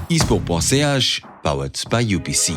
eSport.ch, powered by UPC.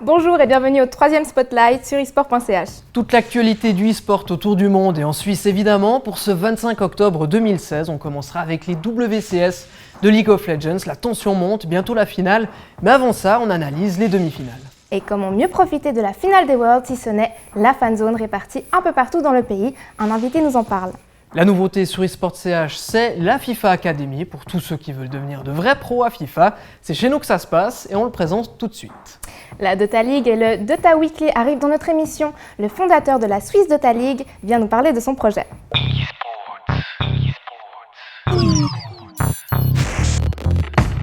Bonjour et bienvenue au 3e Spotlight sur eSport.ch. Toute l'actualité du e-sport autour du monde et en Suisse évidemment. Pour ce 25 octobre 2016, on commencera avec les WCS de League of Legends. La tension monte, bientôt la finale, mais avant ça, on analyse les demi-finales. Et comment mieux profiter de la finale des Worlds si ce n'est la fanzone répartie un peu partout dans le pays? Un invité nous en parle. La nouveauté sur eSport.ch, c'est la FIFA Academy pour tous ceux qui veulent devenir de vrais pros à FIFA. C'est chez nous que ça se passe et on le présente tout de suite. La Dota League et le Dota Weekly arrivent dans notre émission. Le fondateur de la Swiss Dota League vient nous parler de son projet.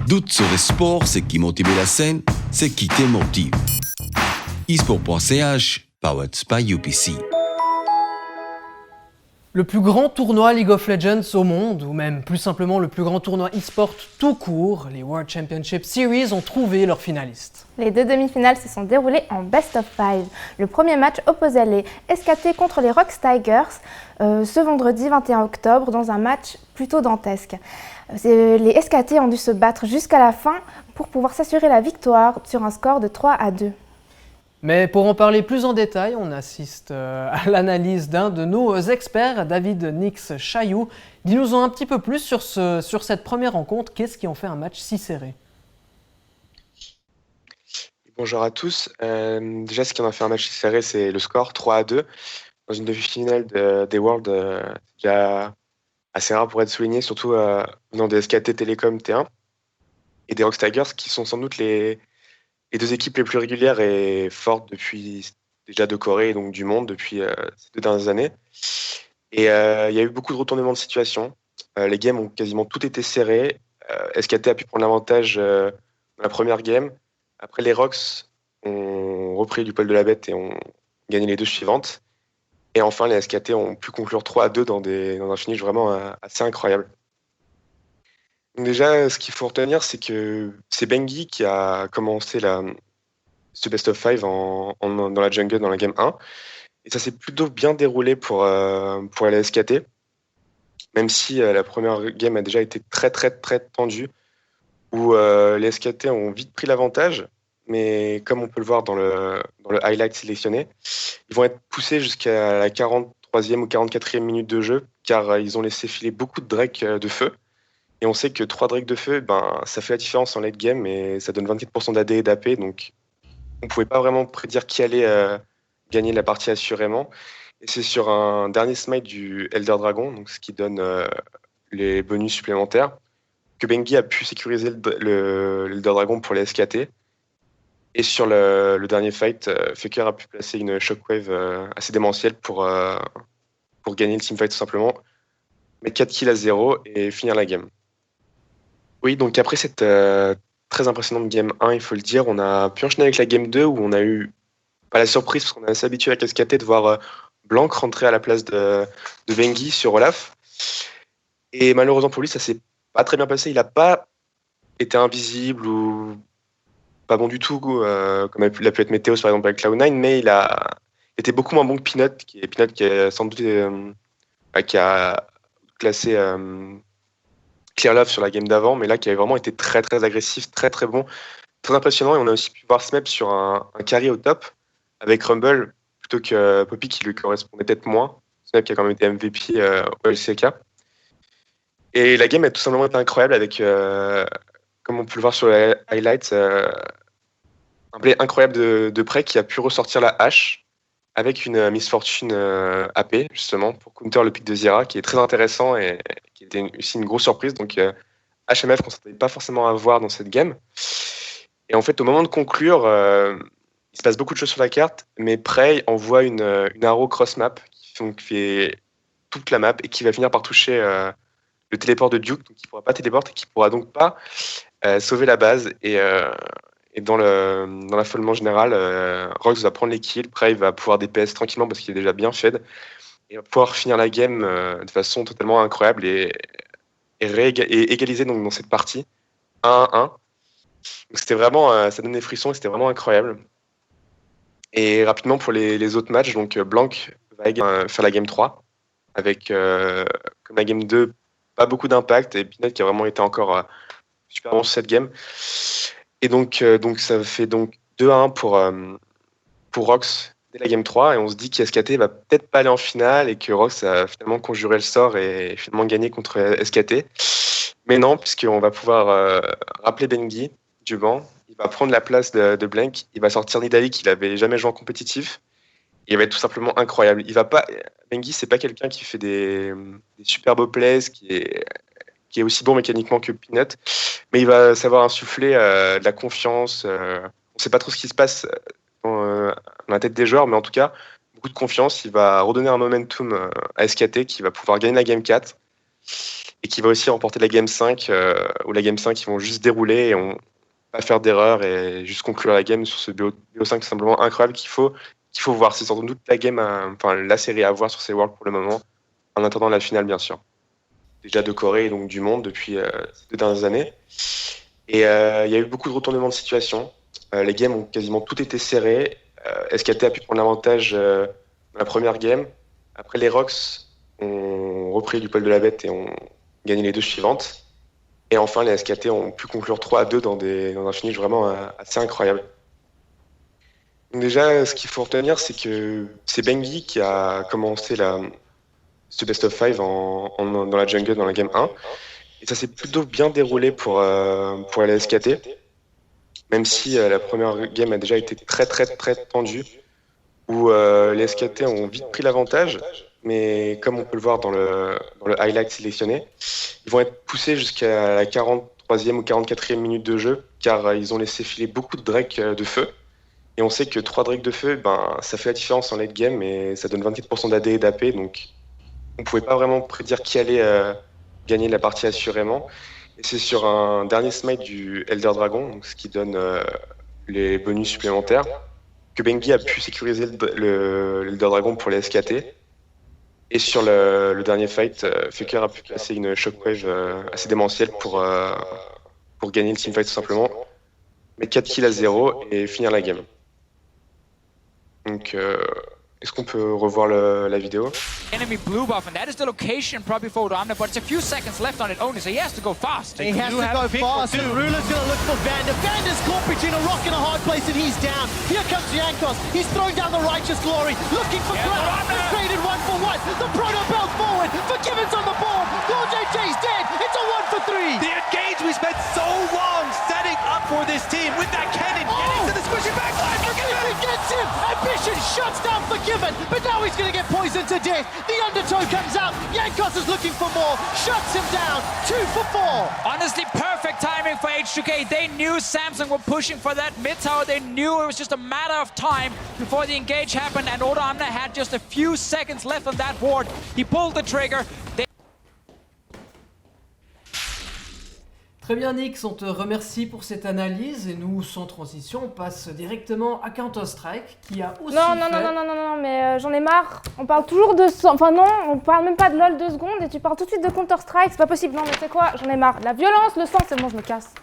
Doute sur le sport, c'est qui motive la scène, c'est qui te motive. eSport.ch, powered by UPC. Le plus grand tournoi League of Legends au monde, ou même plus simplement le plus grand tournoi e-sport tout court, les World Championship Series ont trouvé leurs finalistes. Les deux demi-finales se sont déroulées en Best of 5. Le premier match opposait les SKT contre les Rocks Tigers ce vendredi 21 octobre dans un match plutôt dantesque. Les SKT ont dû se battre jusqu'à la fin pour pouvoir s'assurer la victoire sur un score de 3-2. Mais pour en parler plus en détail, on assiste à l'analyse d'un de nos experts, David Nix Chailloux. Dis-nous-en un petit peu plus sur cette première rencontre. Qu'est-ce qui en fait un match si serré ? Bonjour à tous. Déjà, ce qui en a fait un match si serré, c'est le score 3-2. Dans une demi-finale des Worlds, déjà assez rare pour être souligné, surtout venant des SKT Telecom T1 et des Rocks Tigers, qui sont sans doute les deux équipes les plus régulières et fortes depuis déjà de Corée et donc du monde depuis ces 2 dernières années. Et il y a eu beaucoup de retournements de situation. Les games ont quasiment tout été serrés. SKT a pu prendre l'avantage dans la première game. Après, les Rocks ont repris du poil de la bête et ont gagné les 2 suivantes. Et enfin, les SKT ont pu conclure 3-2 dans un finish vraiment assez incroyable. Donc déjà, ce qu'il faut retenir, c'est que c'est Bengi qui a commencé ce Best of 5 dans la jungle dans la game 1. Et ça s'est plutôt bien déroulé pour la SKT, même si la première game a déjà été très très très tendue, où les SKT ont vite pris l'avantage, mais comme on peut le voir dans le highlight sélectionné, ils vont être poussés jusqu'à la 43e ou 44e minute de jeu, car ils ont laissé filer beaucoup de Drake de feu. Et on sait que 3 Drake de feu, ça fait la différence en late game et ça donne 24% d'AD et d'AP. Donc on ne pouvait pas vraiment prédire qui allait gagner la partie assurément. Et c'est sur un dernier smite du Elder Dragon, donc ce qui donne les bonus supplémentaires, que Bengi a pu sécuriser le Elder Dragon pour les SKT. Et sur le dernier fight, Faker a pu placer une shockwave assez démentielle pour gagner le teamfight tout simplement, mettre 4 kills à 0 et finir la game. Oui, donc après cette très impressionnante game 1, il faut le dire, on a pu enchaîner avec la game 2 où on a eu pas la surprise parce qu'on est assez habitué avec SKT de voir Blanc rentrer à la place de Bengi sur Olaf. Et malheureusement pour lui, ça s'est pas très bien passé. Il n'a pas été invisible ou pas bon du tout, comme il a pu être Météos par exemple avec Cloud9, mais il a été beaucoup moins bon que Peanut, qui est sans doute qui a classé Clear Love sur la game d'avant, mais là qui avait vraiment été très très agressif, très très bon, très impressionnant. Et on a aussi pu voir Smep sur un carry au top avec Rumble plutôt que Poppy qui lui correspondait peut-être moins. Smep qui a quand même été MVP au LCK. Et la game a tout simplement été incroyable avec, comme on peut le voir sur les highlights, un play incroyable de près qui a pu ressortir la hache avec une Miss Fortune AP, justement, pour counter le pick de Zira, qui est très intéressant et qui était aussi une grosse surprise. Donc, HMF qu'on ne s'attendait pas forcément à voir dans cette game. Et en fait, au moment de conclure, il se passe beaucoup de choses sur la carte, mais Prey envoie une arrow cross-map qui fait toute la map et qui va finir par toucher le téléport de Duke, donc qui ne pourra pas téléporter et qui ne pourra donc pas sauver la base. Et dans l'affolement général, Rox va prendre les kills, Prey va pouvoir DPS tranquillement parce qu'il est déjà bien fed, et va pouvoir finir la game de façon totalement incroyable et égaliser donc, dans cette partie 1-1. Donc c'était vraiment, ça donne des frissons et c'était vraiment incroyable. Et rapidement pour les autres matchs, donc Blanc va faire la game 3 avec, comme la game 2, pas beaucoup d'impact, et Peanut qui a vraiment été encore super bon sur cette game. Et donc ça fait donc 2-1 pour Rox dès la game 3, et on se dit qu'SKT va peut-être pas aller en finale et que Rox a finalement conjuré le sort et finalement gagné contre SKT. Mais non, puisqu'on va pouvoir rappeler Bengi du banc. Il va prendre la place de Blank, il va sortir Nidalee qu'il avait jamais joué en compétitif. Il va être tout simplement incroyable. Bengi, c'est pas quelqu'un qui fait des super beaux plays, qui est aussi bon mécaniquement que Peanut, mais il va savoir insuffler de la confiance. On sait pas trop ce qui se passe dans la tête des joueurs, mais en tout cas, beaucoup de confiance. Il va redonner un momentum à SKT qui va pouvoir gagner la game 4 et qui va aussi remporter la game 5, où la game 5, ils vont juste dérouler et on pas faire d'erreur et juste conclure la game sur ce BO5 tout simplement incroyable qu'il faut voir. C'est sans doute la game, la série à voir sur ces Worlds pour le moment, en attendant la finale bien sûr. Déjà de Corée et donc du monde depuis ces 2 dernières années. Et il y a eu beaucoup de retournements de situation. Les games ont quasiment toutes été serrées. SKT a pu prendre l'avantage dans la première game. Après, les Rox ont repris du poil de la bête et ont gagné les 2 suivantes. Et enfin, les SKT ont pu conclure 3-2 dans un finish vraiment assez incroyable. Donc déjà, ce qu'il faut retenir, c'est que c'est Bengi qui a commencé ce best of 5 dans la jungle dans la game 1. Et ça s'est plutôt bien déroulé pour les SKT, même si la première game a déjà été très très très tendue, où les SKT ont vite pris l'avantage, mais comme on peut le voir dans le highlight sélectionné, ils vont être poussés jusqu'à la 43e ou 44e minute de jeu, car ils ont laissé filer beaucoup de Drake de feu. Et on sait que 3 Drake de feu, ça fait la différence en late game, et ça donne 24% d'AD et d'AP, donc on pouvait pas vraiment prédire qui allait gagner la partie assurément. Et c'est sur un dernier smite du Elder Dragon, donc ce qui donne les bonus supplémentaires, que Bengi a pu sécuriser l'Elder Dragon pour les SKT. Et sur le dernier fight, Faker a pu placer une shockwave assez démentielle pour gagner le teamfight tout simplement, mettre 4 kills à 0 et finir la game. Donc est-ce qu'on peut revoir la vidéo? Enemy blue buff, and that is the location probably for Omna, but it's a few seconds left on it only, so he has to go fast. He has to go fast, and Ruler's going to look for Vander. Vander's caught between a rock and a hard place, and he's down. Here comes Jankos. He's throwing down the Righteous Glory, looking for Cloud. They've traded 1-for-1. The Proto Bell's forward. Forgiven's on the board. Lord JJ's dead. It's a 1-for-3. The engage we spent so long setting up for this team with that cannon getting to the squishy backline. Forgiven gets him. Ambition shuts down Forgiven, but now he's going to get poisoned to death. The Undertow comes out. Jankos is looking for more. Shuts him down. 2-for-4. Honestly, perfect timing for H2K. They knew Samsung were pushing for that mid tower. They knew it was just a matter of time before the engage happened, and Oda Amna had just a few seconds left on that ward. He pulled the trigger. Très bien Nix, on te remercie pour cette analyse et nous, sans transition, on passe directement à Counter-Strike qui a aussi Non, mais j'en ai marre. On parle toujours de... Enfin non, on parle même pas de LoL 2 secondes et tu parles tout de suite de Counter-Strike, c'est pas possible. Non mais tu sais quoi, j'en ai marre. La violence, le sang, c'est bon, je me casse.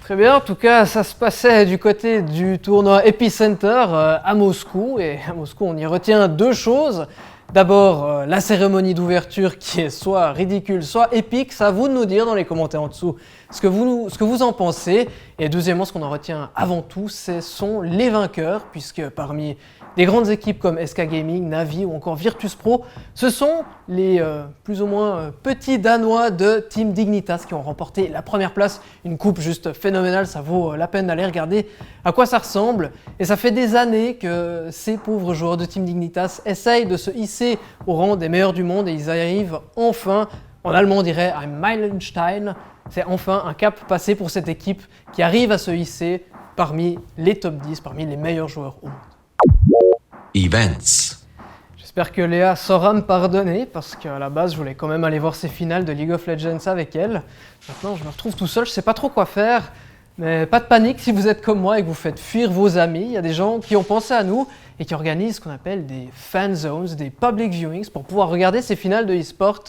Très bien, en tout cas, ça se passait du côté du tournoi Epicenter à Moscou. Et à Moscou, on y retient 2 choses. D'abord, la cérémonie d'ouverture qui est soit ridicule, soit épique. C'est à vous de nous dire dans les commentaires en dessous ce que vous en pensez. Et deuxièmement, ce qu'on en retient avant tout, ce sont les vainqueurs, puisque parmi des grandes équipes comme SK Gaming, Navi ou encore Virtus Pro, ce sont les plus ou moins petits Danois de Team Dignitas qui ont remporté la première place. Une coupe juste phénoménale, ça vaut la peine d'aller regarder à quoi ça ressemble. Et ça fait des années que ces pauvres joueurs de Team Dignitas essayent de se hisser au rang des meilleurs du monde et ils arrivent enfin, en allemand on dirait ein Meilenstein, c'est enfin un cap passé pour cette équipe qui arrive à se hisser parmi les top 10, parmi les meilleurs joueurs au monde. Events. J'espère que Léa saura me pardonner parce qu'à la base je voulais quand même aller voir ces finales de League of Legends avec elle. Maintenant je me retrouve tout seul, je sais pas trop quoi faire. Mais pas de panique si vous êtes comme moi et que vous faites fuir vos amis. Il y a des gens qui ont pensé à nous et qui organisent ce qu'on appelle des fan zones, des public viewings pour pouvoir regarder ces finales de e-sport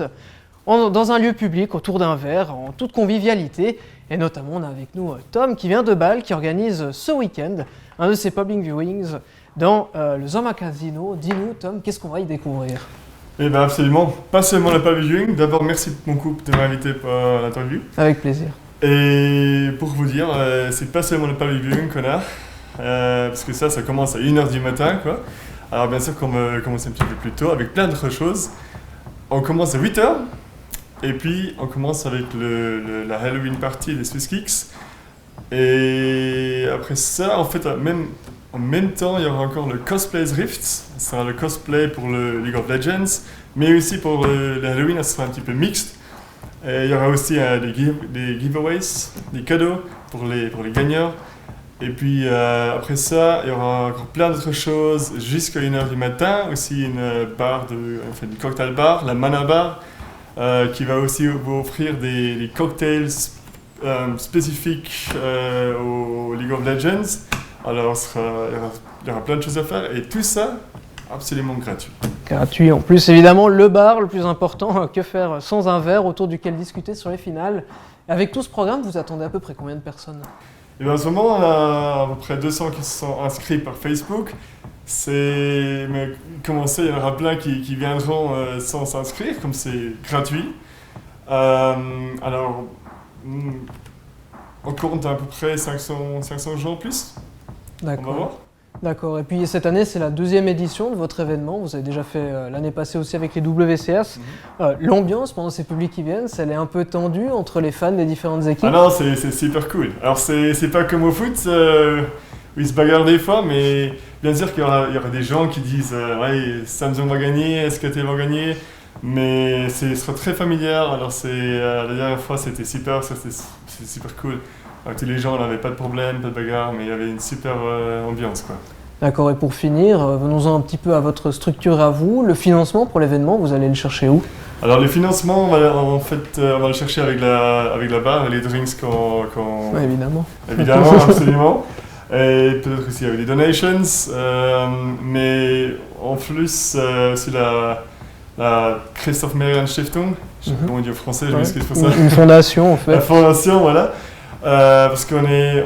dans un lieu public autour d'un verre en toute convivialité. Et notamment on a avec nous Tom qui vient de Bâle qui organise ce week-end un de ces public viewings dans le Zoma Casino. Dis-nous Tom, qu'est-ce qu'on va y découvrir? Eh bien absolument, pas seulement le public viewing. D'abord merci mon couple de m'inviter pour l'interview. Avec plaisir. Et pour vous dire, c'est pas seulement le public viewing qu'on a, parce que ça commence à 1h du matin quoi. Alors bien sûr qu'on commence un petit peu plus tôt avec plein d'autres choses. On commence à 8h et puis on commence avec la Halloween party des Swiss Kicks. Et après ça, en fait, en même temps, il y aura encore le Cosplays Rift. Ce sera le cosplay pour le League of Legends, mais aussi pour le Halloween, ce sera un petit peu mixte. Et il y aura aussi des giveaways, des cadeaux pour les gagnants. Et puis après ça, il y aura encore plein d'autres choses jusqu'à 1h du matin. Aussi une cocktail bar, la Mana Bar, qui va aussi vous offrir des cocktails spécifiques au League of Legends. Alors il y aura plein de choses à faire et tout ça absolument gratuit. Gratuit en plus, évidemment, le bar, le plus important, que faire sans un verre autour duquel discuter sur les finales. Avec tout ce programme, vous attendez à peu près combien de personnes? Et bien, en ce moment, on a à peu près 200 qui se sont inscrits par Facebook. Mais comme on sait, il y en aura plein qui viendront sans s'inscrire, comme c'est gratuit. Alors, on compte à peu près 500 gens en plus. D'accord. On va voir. D'accord. Et puis cette année, c'est la 2e édition de votre événement. Vous avez déjà fait l'année passée aussi avec les WCS. L'ambiance pendant ces publics qui viennent, elle est un peu tendue entre les fans des différentes équipes. Ah non, c'est super cool. Alors c'est pas comme au foot où ils se bagarrent des fois, mais bien sûr qu'il y aura des gens qui disent ouais, Samsung va gagner, SKT va gagner, mais ce sera très familial. Alors la dernière fois c'était super cool. Avec tous les gens, on n'avait pas de problème, pas de bagarre, mais il y avait une super ambiance quoi. D'accord, et pour finir, venons-en un petit peu à votre structure à vous. Le financement pour l'événement, vous allez le chercher où? Alors le financement, on va le chercher avec la barre, les drinks qu'on... Ouais, évidemment. Évidemment, absolument. Et peut-être aussi avec des donations, mais en plus, c'est la Christoph Merian Stiftung, je sais pas comment on dit en français, je m'excuse pour ça. Une fondation en fait. La fondation, voilà. Parce qu'on est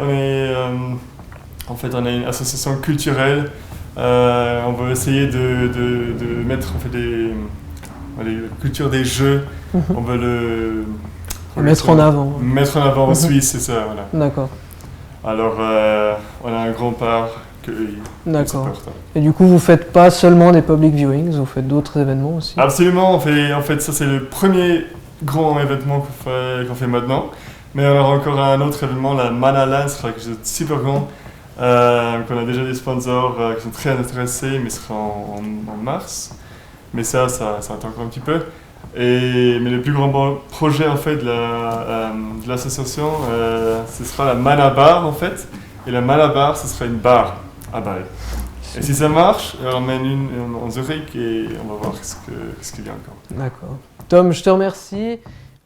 en fait, on est une association culturelle. On veut essayer de mettre en fait la culture des jeux. On veut mettre en avant. Mettre en avant en Suisse, c'est ça, voilà. D'accord. Alors, on a un grand part que d'accord. Et du coup, vous faites pas seulement des public viewings, vous faites d'autres événements aussi? Absolument, en fait, ça c'est le premier grand événement qu'on fait maintenant. Mais on aura encore un autre événement, la Mana Land, sera quelque chose de super grand. On a déjà des sponsors qui sont très intéressés, mais ce sera en mars. Mais ça attend encore un petit peu. Mais le plus grand projet en fait de l'association, ce sera la Mana Bar en fait. Et la Mana Bar, ce sera une bar à Bâle. Et si ça marche, on emmène une en Zurich et on va voir ce qui vient encore. D'accord. Tom, je te remercie.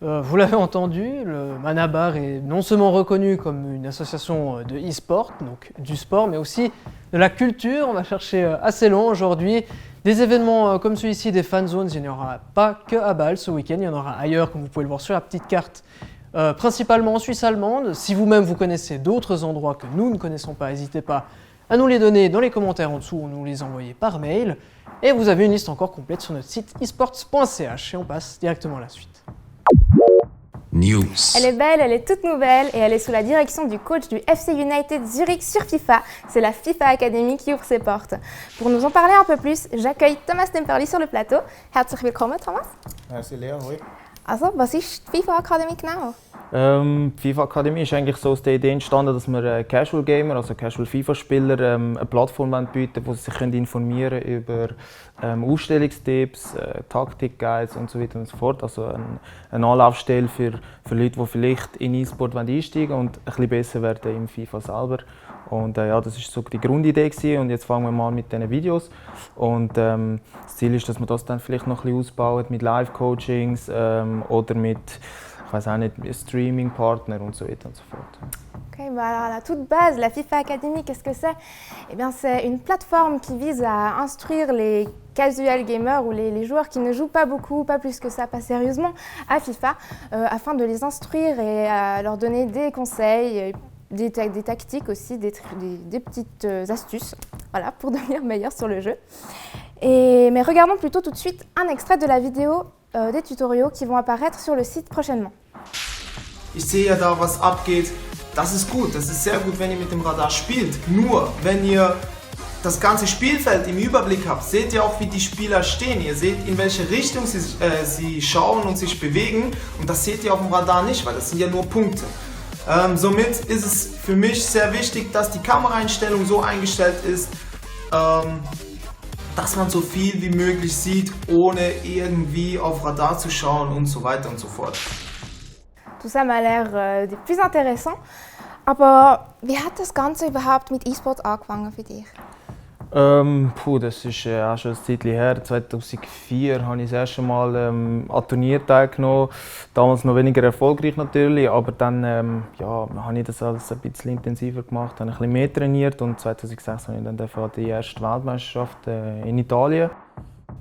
Vous l'avez entendu, le Mana Bar est non seulement reconnu comme une association de e-sport, donc du sport, mais aussi de la culture. On va chercher assez loin aujourd'hui. Des événements comme celui-ci, des fan zones, il n'y en aura pas que à Bâle ce week-end, il y en aura ailleurs, comme vous pouvez le voir sur la petite carte, principalement en Suisse allemande. Si vous-même vous connaissez d'autres endroits que nous ne connaissons pas, n'hésitez pas à nous les donner dans les commentaires en dessous ou nous les envoyer par mail. Et vous avez une liste encore complète sur notre site esports.ch et on passe directement à la suite. News. Elle est belle, elle est toute nouvelle et elle est sous la direction du coach du FC United Zurich sur FIFA. C'est la FIFA Academy qui ouvre ses portes. Pour nous en parler un peu plus, j'accueille Thomas Temperley sur le plateau. Herzlich willkommen, Thomas. Merci Lea, oui. Also, was ist die FIFA Academy genau? Die FIFA Academy ist eigentlich so aus der Idee entstanden, dass wir Casual Gamer, also Casual FIFA-Spieler, eine Plattform bieten, wo sie sich informieren können über Aufstellungstipps, Taktikguides und so weiter und so fort. Also eine Anlaufstelle für Leute, die vielleicht in E-Sport einsteigen und ein bisschen besser werden im FIFA selber. Und ja, das war so die Grundidee gewesen. Und jetzt fangen wir mal mit diesen Videos. Und das Ziel ist, dass wir das dann vielleicht noch ein bisschen ausbauen mit Live-Coachings oder mit, ich weiß auch nicht, Streaming-Partner und so weiter und so fort. Ok, bah alors à la toute base, la FIFA Academy, qu'est-ce que c'est? Eh bien, c'est une plateforme qui vise à instruire les casual gamers ou les joueurs qui ne jouent pas beaucoup, pas plus que ça, pas sérieusement à FIFA, afin de les instruire et à leur donner des conseils des tactiques aussi, des petites astuces, voilà, pour devenir meilleur sur le jeu. Mais regardons plutôt tout de suite un extrait de la vidéo des tutoriaux qui vont apparaître sur le site prochainement. Ich sehe ja da, was abgeht. Das ist gut, das ist sehr gut, wenn ihr mit dem Radar spielt. Nur, wenn ihr das ganze Spielfeld im Überblick habt, seht ihr auch, wie die Spieler stehen. Ihr seht, in welche Richtung sie schauen und sich bewegen. Und das seht ihr auf dem Radar nicht, weil das sind ja nur Punkte. Somit ist es für mich sehr wichtig, dass die Kameraeinstellung so eingestellt ist, dass man so viel wie möglich sieht, ohne irgendwie auf Radar zu schauen und so weiter und so fort. Tout ça m'a l'air des plus intéressant. Aber wie hat das Ganze überhaupt mit E-Sport angefangen für dich? Das ist auch schon ein Zeitchen her. 2004 habe ich das erste Mal an Turnieren teilgenommen. Damals noch weniger erfolgreich natürlich, aber dann habe ich das alles ein bisschen intensiver gemacht, habe ein bisschen mehr trainiert und 2006 habe ich dann die erste Weltmeisterschaft in Italien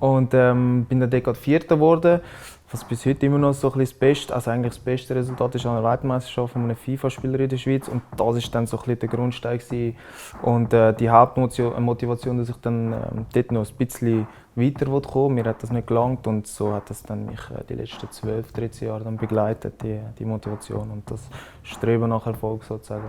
und bin dann dort Vierter geworden. Was bis heute immer noch so ein bisschen das Beste, also eigentlich das beste Resultat ist an einer Weltmeisterschaft von einem FIFA-Spieler in der Schweiz und das war dann so ein bisschen der Grundstein gewesen. Und die Hauptmotivation, dass ich dann dort noch ein bisschen weiter kommen. Mir hat das nicht gelangt und so hat das dann mich die letzten 12, 13 Jahre dann begleitet, die Motivation und das Streben nach Erfolg sozusagen.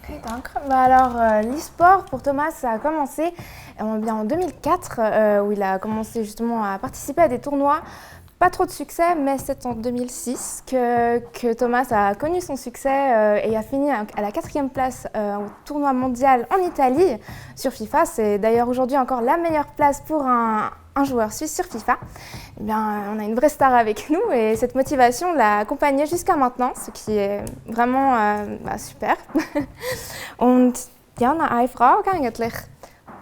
Ok, danke. Alors, l'e-sport pour Thomas, ça a commencé en 2004 où il a commencé justement à participer à des tournois. Pas trop de succès, mais c'est en 2006 que Thomas a connu son succès et a fini à la 4e place au tournoi mondial en Italie sur FIFA. C'est d'ailleurs aujourd'hui encore la meilleure place pour un joueur suisse sur FIFA. Eh bien, on a une vraie star avec nous et cette motivation l'a accompagné jusqu'à maintenant, ce qui est vraiment super. Und Diana, eine Frage eigentlich.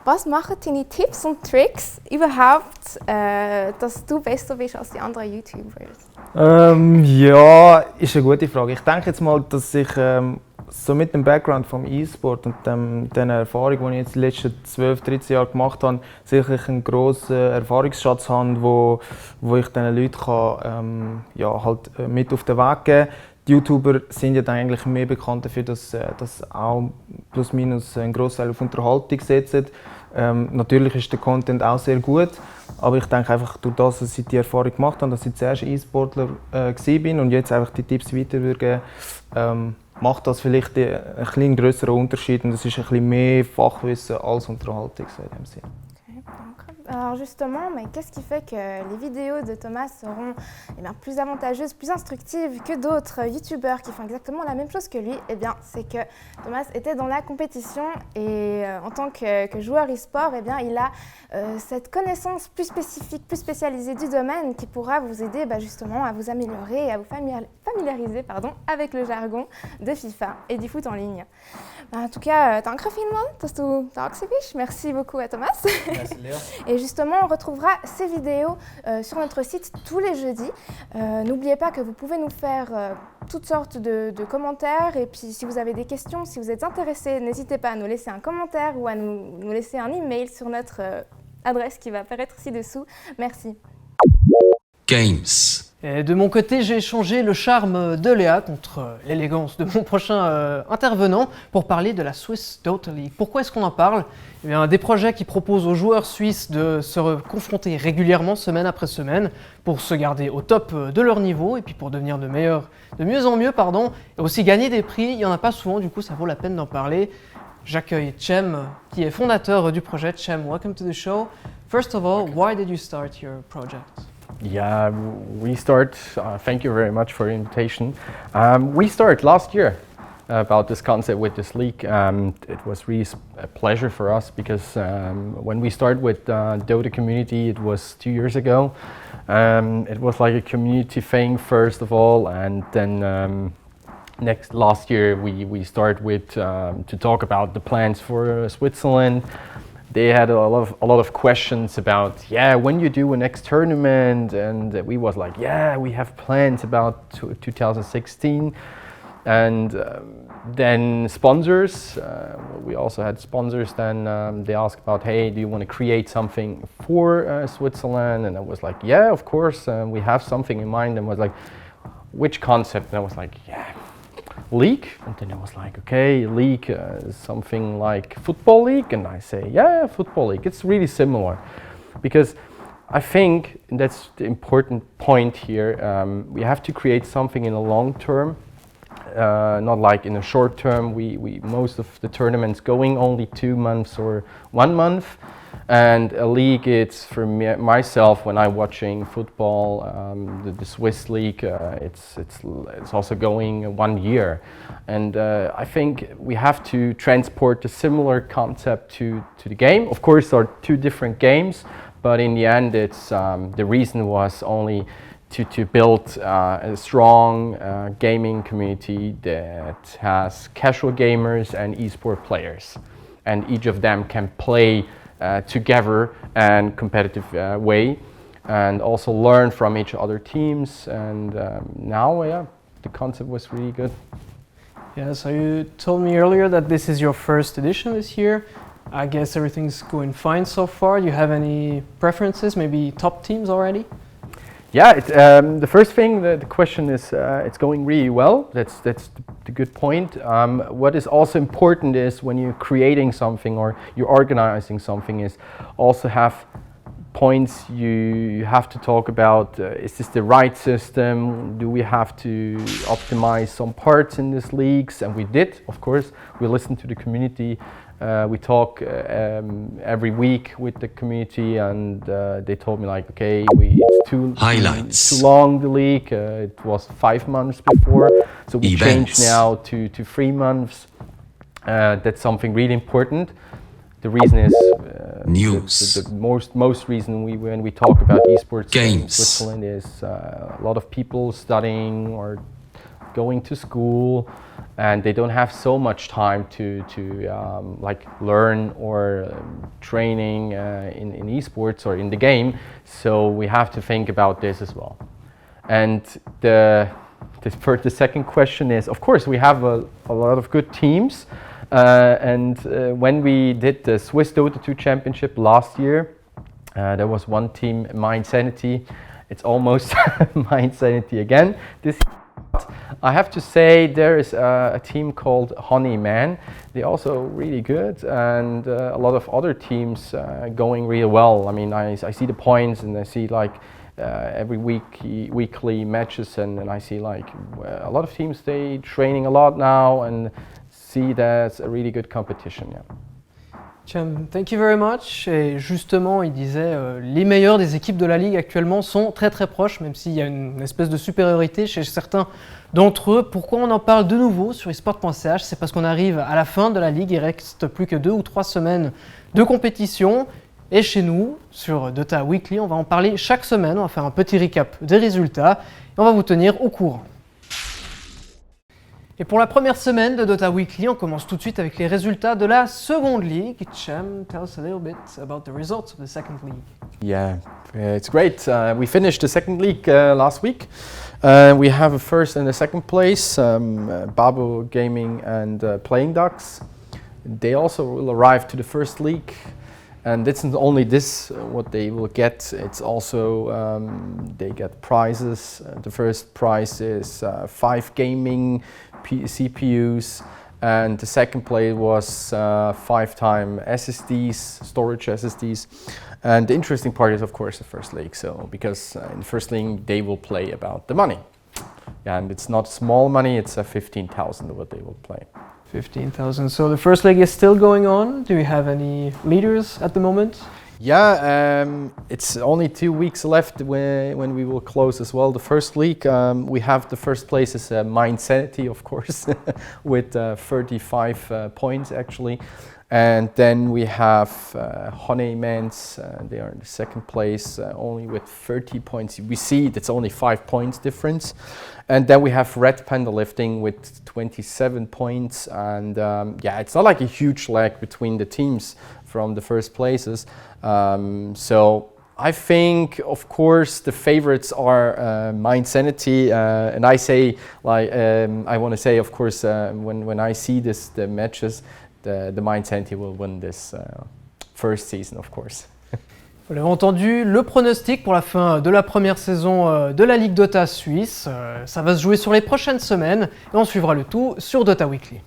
Was machen deine Tipps und Tricks überhaupt, dass du besser bist als die anderen YouTubers? Ja, ist eine gute Frage. Ich denke jetzt mal, dass ich so mit dem Background vom E-Sport und den Erfahrungen, die ich jetzt die letzten 12, 13 Jahre gemacht habe, sicherlich einen grossen Erfahrungsschatz habe, wo ich diesen Leuten kann, halt mit auf den Weg geben kann. Die YouTuber sind ja dann eigentlich mehr bekannt dafür, dass auch plus minus einen Großteil auf Unterhaltung setzen. Natürlich ist der Content auch sehr gut, aber ich denke einfach durch das, dass ich die Erfahrung gemacht habe, dass ich zuerst E-Sportler war und jetzt einfach die Tipps weitergeben, macht das vielleicht einen kleinen grösseren Unterschied und es ist ein bisschen mehr Fachwissen als Unterhaltung so in dem Sinn. Okay, danke. Alors justement, mais qu'est-ce qui fait que les vidéos de Thomas seront plus avantageuses, plus instructives que d'autres youtubeurs qui font exactement la même chose que lui? Eh bien, c'est que Thomas était dans la compétition et en tant que joueur e-sport, eh bien, il a cette connaissance plus spécifique, plus spécialisée du domaine qui pourra vous aider justement à vous améliorer et à vous familiariser avec le jargon de FIFA et du foot en ligne. En tout cas, danke vielmals, dass du da bist. Merci beaucoup à Thomas. Merci Léa. Et justement, on retrouvera ces vidéos sur notre site tous les jeudis. N'oubliez pas que vous pouvez nous faire toutes sortes de commentaires. Et puis, si vous avez des questions, si vous êtes intéressés, n'hésitez pas à nous laisser un commentaire ou à nous laisser un email sur notre adresse qui va apparaître ci-dessous. Merci. Games. Et de mon côté, j'ai échangé le charme de Léa contre l'élégance de mon prochain intervenant pour parler de la Swiss Dota League. Pourquoi est-ce qu'on en parle? Eh bien, des projets qui proposent aux joueurs suisses de se confronter régulièrement, semaine après semaine, pour se garder au top de leur niveau et puis pour devenir de mieux en mieux, et aussi gagner des prix. Il n'y en a pas souvent, du coup ça vaut la peine d'en parler. J'accueille Cem, qui est fondateur du projet. Cem, welcome to the show. First of all, why did you start your project? Yeah, we start, thank you very much for the invitation. We started last year about this concept with this league. It was really a pleasure for us because when we started with Dota community, it was 2 years ago. It was like a community thing first of all, and then last year we started with to talk about the plans for Switzerland. They had a lot of questions about, when you do a next tournament, and we was like, we have plans about 2016, and then sponsors, we also had sponsors. Then they asked about, hey, do you want to create something for Switzerland? And I was like, yeah, of course, we have something in mind. And was like, which concept? And I was like, league. And then I was like, okay, league is something like football league. And I say, yeah, football league. It's really similar. Because I think that's the important point here. We have to create something in the long term, not like in the short term. We most of the tournaments going only 2 months or 1 month, and a league. It's for me, myself when I'm watching football, the Swiss league. It's also going 1 year, and I think we have to transport a similar concept to the game. Of course, there are 2 different games. But in the end, it's the reason was only to build a strong gaming community that has casual gamers and esport players, and each of them can play together in competitive way, and also learn from each other teams. And now, the concept was really good. Yeah. So you told me earlier that this is your first edition this year. I guess everything's going fine so far. Do you have any preferences, maybe top teams already? Yeah, the first thing, the question is, it's going really well. That's the good point. What is also important is when you're creating something or you're organizing something is also have points you have to talk about. Is this the right system? Do we have to optimize some parts in these leagues? And we did, of course. We listened to the community. We talk every week with the community, and they told me like, okay, it's too long, the league. It was 5 months before, so we changed now to 3 months. That's something really important. The reason is news. The most reason when we talk about esports in Switzerland is a lot of people studying or going to school, and they don't have so much time to like learn or training in esports or in the game. So we have to think about this as well. And the second question is, of course, we have a lot of good teams. When we did the Swiss Dota 2 Championship last year, there was one team, Mindsanity. It's almost Mindsanity again this year. I have to say there is a team called Honeyman. They're also really good, and a lot of other teams going really well. I mean, I see the points, and I see like every weekly matches, and I see like a lot of teams, they training a lot now, and see that's a really good competition. Yeah. Cham, thank you very much. Et justement, il disait les meilleures des équipes de la ligue actuellement sont très très proches, même s'il y a une espèce de supériorité chez certains d'entre eux. Pourquoi on en parle de nouveau sur esport.ch? C'est parce qu'on arrive à la fin de la ligue, il reste plus que 2 ou 3 semaines de compétition. Et chez nous, sur Dota Weekly, on va en parler chaque semaine, on va faire un petit recap des résultats et on va vous tenir au courant. Et pour la première semaine de Dota Weekly, on commence tout de suite avec les résultats de la seconde ligue. Cham, tell us a little bit about the results of the second league. Yeah, it's great. We finished the second league last week. We have a first and a second place, Babu Gaming and Playing Ducks. They also will arrive to the first league. And it's not only this what they will get, it's also they get prizes. The first prize is 5 gaming CPUs, and the second place was 5-time SSDs, storage SSDs. And the interesting part is, of course, the first league. So because in the first league they will play about the money, and it's not small money. It's 15,000 what they will play. 15,000. So the first league is still going on. Do you have any leaders at the moment? Yeah, it's only 2 weeks left when we will close as well the first league. We have the first place is Mindsanity, of course, with 35 points actually. And then we have Honeymans, they are in the second place, only with 30 points. We see that's only 5 points difference. And then we have Red Panda Lifting with 27 points. And yeah, it's not like a huge lag between the teams from the first places. So I think, of course, the favorites are Mindsanity. And I say, like, I want to say, of course, when I see the matches, the Mindsanity will win this first season, of course. Vous l'avez entendu, le pronostic pour la fin de la première saison de la Ligue Dota suisse. Ça va se jouer sur les prochaines semaines et on suivra le tout sur Dota Weekly.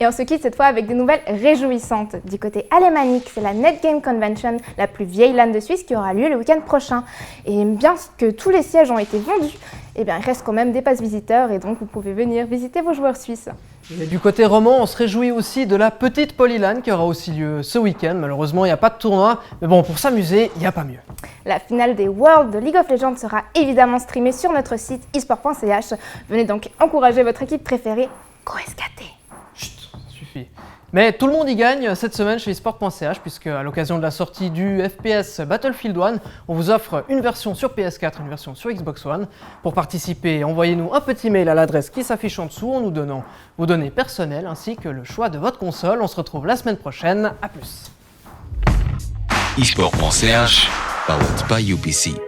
Et on se quitte cette fois avec des nouvelles réjouissantes. Du côté alémanique, c'est la Netgame Convention, la plus vieille LAN de Suisse, qui aura lieu le week-end prochain. Et bien que tous les sièges ont été vendus, eh bien, il reste quand même des passes visiteurs et donc vous pouvez venir visiter vos joueurs suisses. Et du côté roman, on se réjouit aussi de la petite Polylan qui aura aussi lieu ce week-end. Malheureusement, il n'y a pas de tournoi, mais bon, pour s'amuser, il n'y a pas mieux. La finale des Worlds de League of Legends sera évidemment streamée sur notre site esport.ch. Venez donc encourager votre équipe préférée, GoSKT. Mais tout le monde y gagne cette semaine chez esport.ch puisque à l'occasion de la sortie du FPS Battlefield 1, on vous offre une version sur PS4 et une version sur Xbox One. Pour participer, envoyez-nous un petit mail à l'adresse qui s'affiche en dessous en nous donnant vos données personnelles ainsi que le choix de votre console. On se retrouve la semaine prochaine. À plus. esport.ch, powered by UPC.